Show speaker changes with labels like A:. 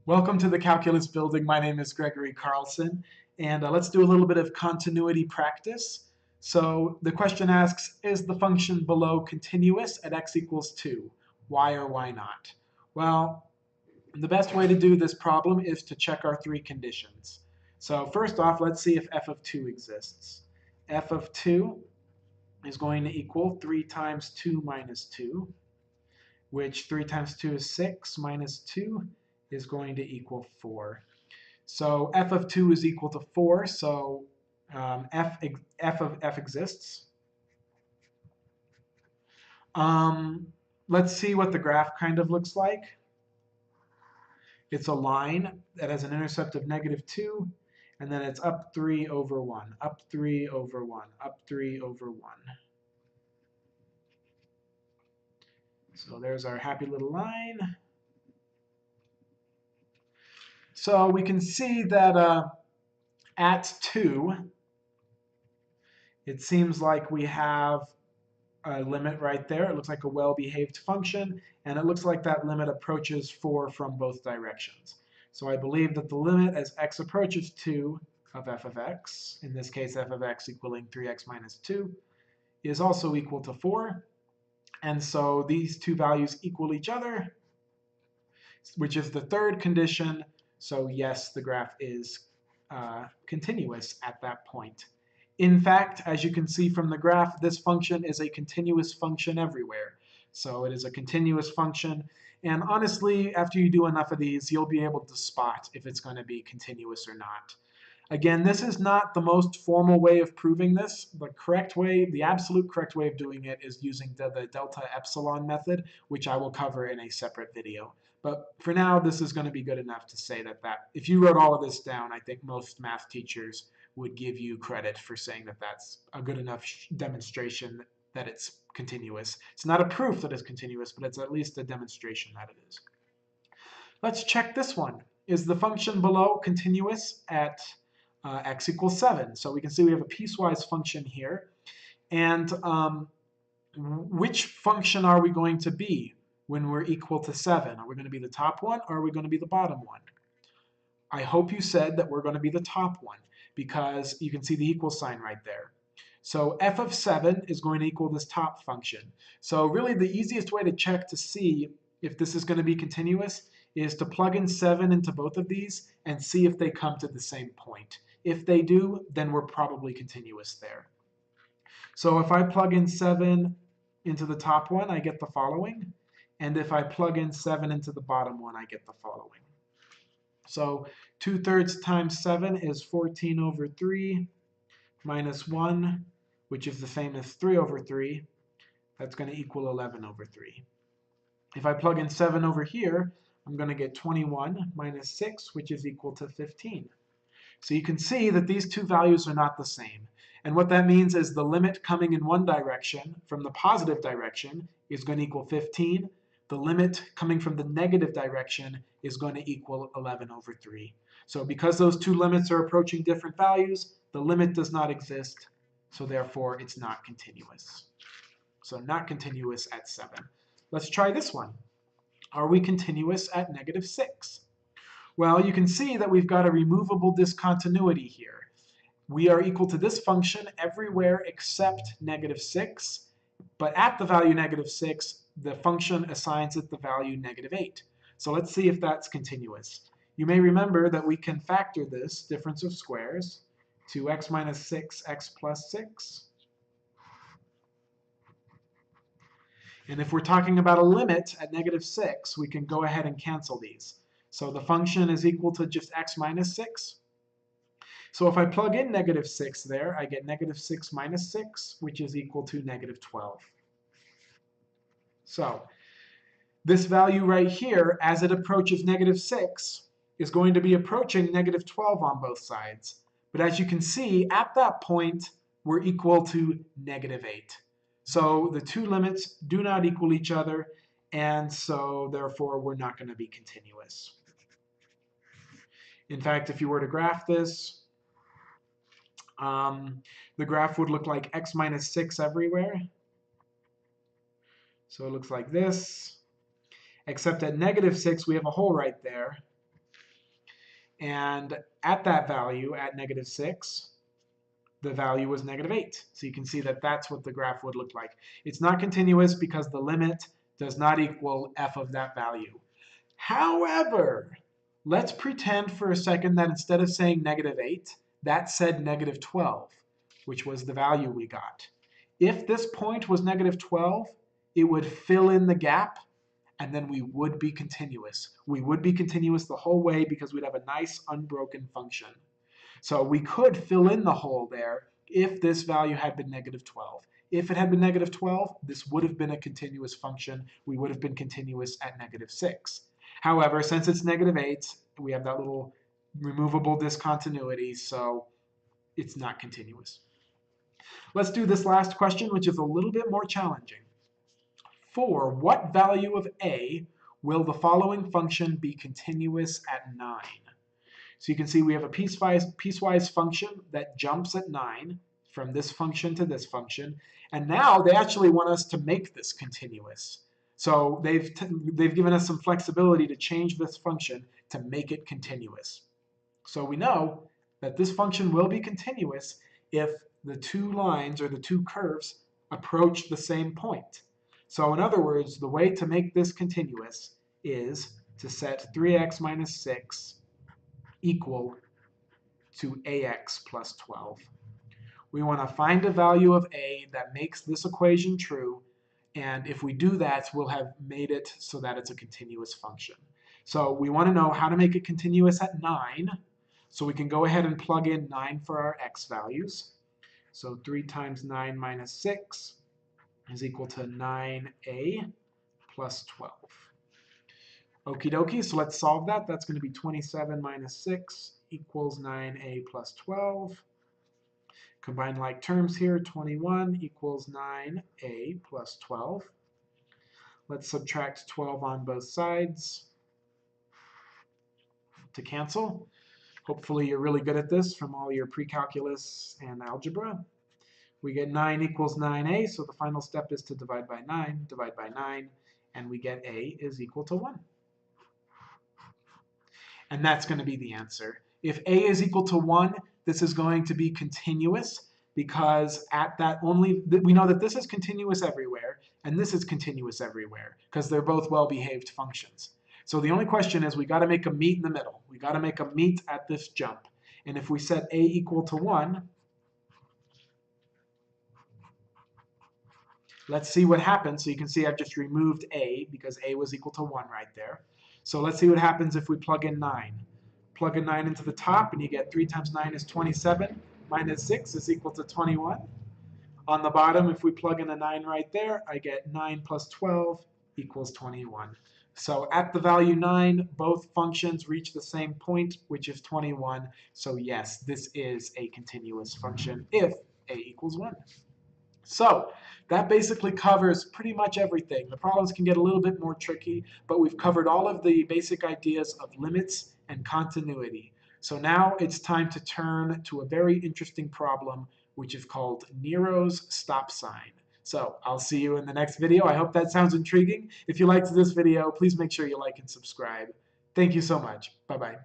A: Welcome to the Calculus Building. My name is Gregory Carlson, and let's do a little bit of continuity practice. So the question asks, is the function below continuous at x equals 2? Why or why not? Well, the best way to do this problem is to check our three conditions. So first off, let's see if f of 2 exists. F of 2 is going to equal 3 times 2 minus 2, which 3 times 2 is 6, minus 2 is going to equal 4. So f of 2 is equal to 4, so f of f exists. Let's see what the graph kind of looks like. It's a line that has an intercept of -2, and then it's up 3 over 1, up 3 over 1, up 3 over 1. So there's our happy little line. So we can see that at 2, it seems like we have a limit right there. It looks like a well-behaved function, and it looks like that limit approaches 4 from both directions. So I believe that the limit as x approaches 2 of f of x, in this case f of x equaling 3x minus 2, is also equal to 4. And so these two values equal each other, which is the third condition. So yes, the graph is continuous at that point. In fact, as you can see from the graph, this function is a continuous function everywhere. So it is a continuous function. And honestly, after you do enough of these, you'll be able to spot if it's going to be continuous or not. Again, this is not the most formal way of proving this. The correct way, the absolute correct way of doing it is using the delta epsilon method, which I will cover in a separate video. But for now, this is going to be good enough to say that if you wrote all of this down, I think most math teachers would give you credit for saying that that's a good enough demonstration that it's continuous. It's not a proof that it's continuous, but it's at least a demonstration that it is. Let's check this one. Is the function below continuous at x equals 7? So we can see we have a piecewise function here. And which function are we going to be when we're equal to 7? Are we going to be the top one, or are we going to be the bottom one? I hope you said that we're going to be the top one, because you can see the equal sign right there. So f of 7 is going to equal this top function. So really the easiest way to check to see if this is going to be continuous is to plug in 7 into both of these and see if they come to the same point. If they do, then we're probably continuous there. So if I plug in 7 into the top one, I get the following. And if I plug in 7 into the bottom one, I get the following. So 2/3 times 7 is 14 over 3 minus 1, which is the same as 3 over 3. That's going to equal 11 over 3. If I plug in 7 over here, I'm going to get 21 minus 6, which is equal to 15. So you can see that these two values are not the same. And what that means is the limit coming in one direction from the positive direction is going to equal 15. The limit coming from the negative direction is going to equal 11 over 3. So because those two limits are approaching different values, the limit does not exist, so therefore it's not continuous. So not continuous at 7. Let's try this one. Are we continuous at -6? Well, you can see that we've got a removable discontinuity here. We are equal to this function everywhere except -6, but at the value -6, the function assigns it the value -8. So let's see if that's continuous. You may remember that we can factor this difference of squares to x minus 6, x plus 6. And if we're talking about a limit at -6, we can go ahead and cancel these. So the function is equal to just x minus 6. So if I plug in -6 there, I get -6 minus 6, which is equal to -12. So this value right here, as it approaches -6, is going to be approaching -12 on both sides. But as you can see, at that point, we're equal to -8. So the two limits do not equal each other, and so therefore we're not going to be continuous. In fact, if you were to graph this, the graph would look like x minus 6 everywhere. So it looks like this, except at -6 we have a hole right there. And at that value, at -6, the value was -8. So you can see that that's what the graph would look like. It's not continuous because the limit does not equal f of that value. However, let's pretend for a second that instead of saying -8, that said -12, which was the value we got. If this point was -12, it would fill in the gap, and then we would be continuous. We would be continuous the whole way because we'd have a nice unbroken function. So we could fill in the hole there if this value had been -12. If it had been -12, this would have been a continuous function. We would have been continuous at -6. However, since it's -8, we have that little removable discontinuity, so it's not continuous. Let's do this last question, which is a little bit more challenging. For what value of a will the following function be continuous at 9? So you can see we have a piecewise function that jumps at 9 from this function to this function. And now they actually want us to make this continuous. So they've given us some flexibility to change this function to make it continuous. So we know that this function will be continuous if the two lines or the two curves approach the same point. So in other words, the way to make this continuous is to set 3x minus 6 equal to ax plus 12. We want to find a value of a that makes this equation true, and if we do that, we'll have made it so that it's a continuous function. So we want to know how to make it continuous at 9, so we can go ahead and plug in 9 for our x values. So 3 times 9 minus 6 is equal to 9a plus 12. Okie dokie, so let's solve that. That's going to be 27 minus 6 equals 9a plus 12. Combine like terms here, 21 equals 9a plus 12. Let's subtract 12 on both sides to cancel. Hopefully you're really good at this from all your pre-calculus and algebra. We get 9 equals 9a, so the final step is to divide by 9, and we get a is equal to 1. And that's going to be the answer. If a is equal to 1, this is going to be continuous because at that we know that this is continuous everywhere and this is continuous everywhere because they're both well-behaved functions. So the only question is we got to make a meet in the middle. We got to make a meet at this jump. And if we set a equal to 1, let's see what happens. So you can see I've just removed a because a was equal to 1 right there. So let's see what happens if we plug in 9. Plug a 9 into the top and you get 3 times 9 is 27 minus 6 is equal to 21. On the bottom, if we plug in a 9 right there, I get 9 plus 12 equals 21. So at the value 9, both functions reach the same point, which is 21. So yes, this is a continuous function if a equals 1. So that basically covers pretty much everything. The problems can get a little bit more tricky, but we've covered all of the basic ideas of limits and continuity. So now it's time to turn to a very interesting problem, which is called Nero's stop sign. So I'll see you in the next video. I hope that sounds intriguing. If you liked this video, please make sure you like and subscribe. Thank you so much. Bye-bye.